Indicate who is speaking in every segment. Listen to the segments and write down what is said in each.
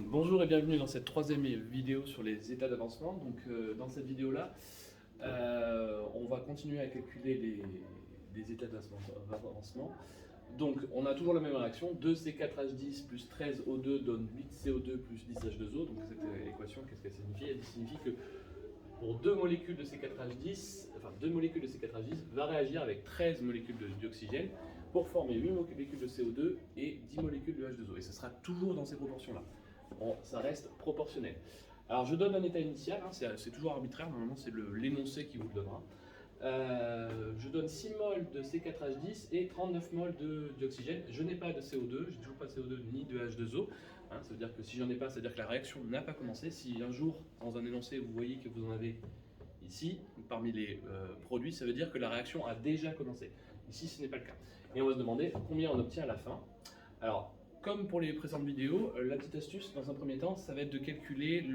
Speaker 1: Bonjour et bienvenue dans cette troisième vidéo sur les états d'avancement. Dans cette vidéo-là, on va continuer à calculer les états d'avancement. Donc, on a toujours la même réaction. 2C4H10 plus 13O2 donne 8CO2 plus 10H2O. Donc, cette équation, qu'est-ce qu'elle signifie? Elle signifie que pour deux molécules de C4H10, va réagir avec 13 molécules d'oxygène pour former 8 molécules de CO2 et 10 molécules de H2O. Et ce sera toujours dans ces proportions-là. Ça reste proportionnel. Alors je donne un état initial, hein, c'est toujours arbitraire, normalement c'est l'énoncé qui vous le donnera. Je donne 6 moles de C4H10 et 39 moles d'oxygène. Je n'ai pas de CO2, j'ai toujours pas de CO2 ni de H2O. Hein, ça veut dire que si j'en ai pas, ça veut dire que la réaction n'a pas commencé. Si un jour, dans un énoncé, vous voyez que vous en avez ici, parmi les produits, ça veut dire que la réaction a déjà commencé. Ici, ce n'est pas le cas. Et on va se demander combien on obtient à la fin. Alors, comme pour les précédentes vidéos, la petite astuce, dans un premier temps, ça va être de calculer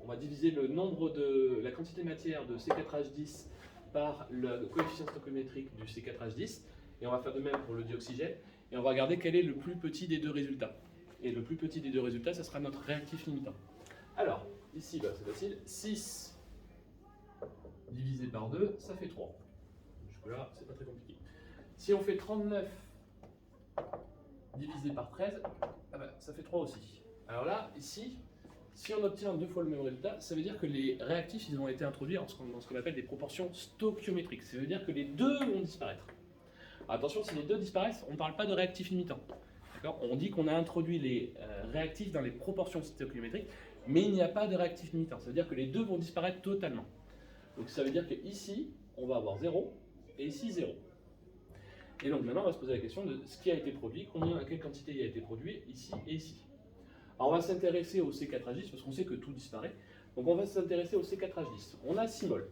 Speaker 1: on va diviser la quantité de matière de C4H10 par le coefficient stoichiométrique du C4H10, et on va faire de même pour le dioxygène, et on va regarder quel est le plus petit des deux résultats. Et le plus petit des deux résultats, ça sera notre réactif limitant. Alors, ici, c'est facile, 6 divisé par 2, ça fait 3. Jusque-là, c'est pas très compliqué. Si on fait 39 divisé par 13, ça fait 3 aussi. Alors là, ici, si on obtient deux fois le même résultat, ça veut dire que les réactifs ils ont été introduits dans ce qu'on appelle des proportions stoichiométriques. Ça veut dire que les deux vont disparaître. Alors attention, si les deux disparaissent, on ne parle pas de réactif limitant. On dit qu'on a introduit les réactifs dans les proportions stoichiométriques, mais il n'y a pas de réactif limitant. Ça veut dire que les deux vont disparaître totalement. Donc ça veut dire qu'ici, on va avoir 0 et ici 0. Et donc maintenant, on va se poser la question de ce qui a été produit, quelle quantité il a été produit ici et ici. Alors on va s'intéresser au C4H10 parce qu'on sait que tout disparaît. Donc on va s'intéresser au C4H10. On a 6 moles.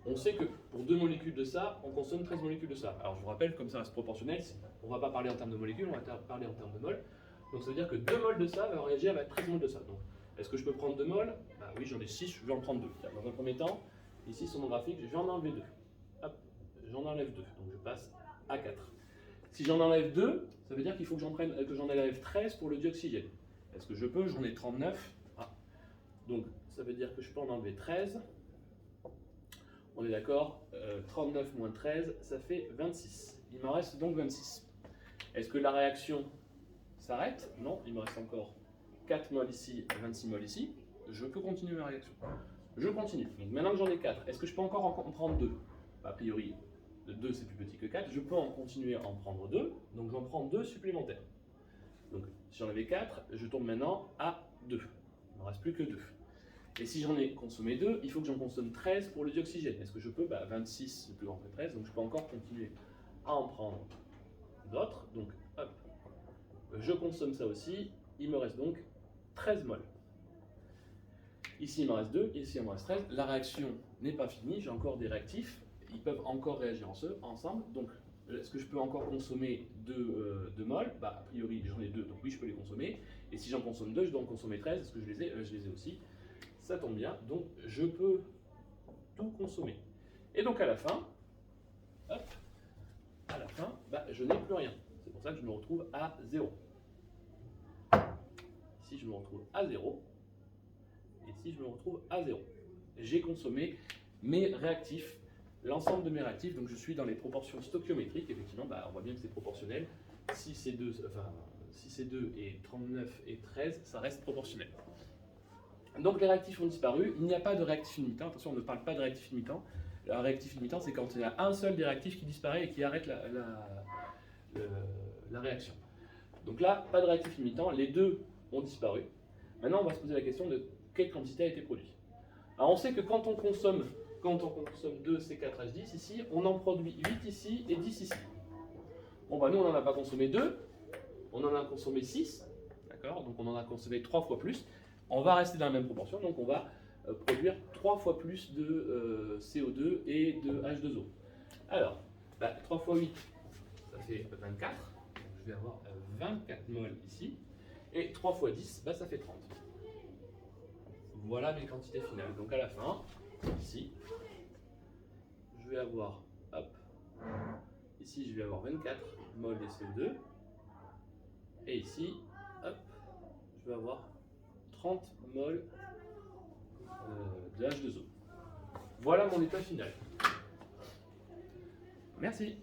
Speaker 1: On sait que pour 2 molécules de ça, on consomme 13 molécules de ça. Alors je vous rappelle, comme ça reste proportionnel, on ne va pas parler en termes de molécules, on va parler en termes de moles. Donc ça veut dire que 2 moles de ça va réagir avec 13 moles de ça. Donc est-ce que je peux prendre 2 moles? Oui, j'en ai 6, je vais en prendre 2. Dans un premier temps, ici sur mon graphique, je vais en enlever 2. Hop, j'en enlève 2. Donc je passe à 4. Si j'en enlève 2, ça veut dire qu'il faut que j'en enlève 13 pour le dioxygène. Est-ce que je peux? J'en ai 39. Donc ça veut dire que je peux en enlever 13. On est d'accord, 39 moins 13, ça fait 26. Il m'en reste donc 26. Est-ce que la réaction s'arrête? Non, il me reste encore 4 moles ici, 26 moles ici. Je peux continuer ma réaction. Je continue. Donc maintenant que j'en ai 4, est-ce que je peux encore en prendre 2? A priori, 2 c'est plus petit que 4. Je peux en continuer à en prendre 2. Donc j'en prends 2 supplémentaires. Donc si j'en avais 4, je tourne maintenant à 2. Il ne me reste plus que 2. Et si j'en ai consommé 2, il faut que j'en consomme 13 pour le dioxygène. Est-ce que je peux? 26 c'est plus grand que 13, donc je peux encore continuer à en prendre d'autres. Donc hop, je consomme ça aussi. Il me reste donc 13 moles. Ici il me reste 2, ici il me reste 13. La réaction n'est pas finie, j'ai encore des réactifs. Ils peuvent encore réagir ensemble. Donc est-ce que je peux encore consommer 2 moles? A priori j'en ai 2, donc oui je peux les consommer. Et si j'en consomme 2, je dois en consommer 13. Est-ce que je les ai? Je les ai aussi. Ça tombe bien, donc je peux tout consommer. Et donc à la fin, hop, je n'ai plus rien. C'est pour ça que je me retrouve à 0. Ici je me retrouve à 0. Ici je me retrouve à 0. J'ai consommé mes réactifs, l'ensemble de mes réactifs, donc je suis dans les proportions stoichiométriques. Effectivement, on voit bien que c'est proportionnel. Si c'est 2 et 39 et 13, ça reste proportionnel. Donc les réactifs ont disparu, il n'y a pas de réactif limitant. Attention, on ne parle pas de réactif limitant. Le réactif limitant, c'est quand il y a un seul des réactifs qui disparaît et qui arrête la réaction. Donc là, pas de réactif limitant, les deux ont disparu. Maintenant, on va se poser la question de quelle quantité a été produite. Alors on sait que quand on consomme 2 C4H10 ici, on en produit 8 ici et 10 ici. Bon nous on n'en a pas consommé 2, on en a consommé 6, d'accord? Donc on en a consommé 3 fois plus. On va rester dans la même proportion, donc on va produire 3 fois plus de CO2 et de H2O. Alors, 3 fois 8, ça fait 24. Donc je vais avoir 24 moles ici. Et 3 fois 10, ça fait 30. Voilà mes quantités finales. Donc à la fin, ici, je vais avoir, Ici, je vais avoir 24 mol de CO2. Et ici, hop, je vais avoir 30 mol de H2O. Voilà mon état final. Merci.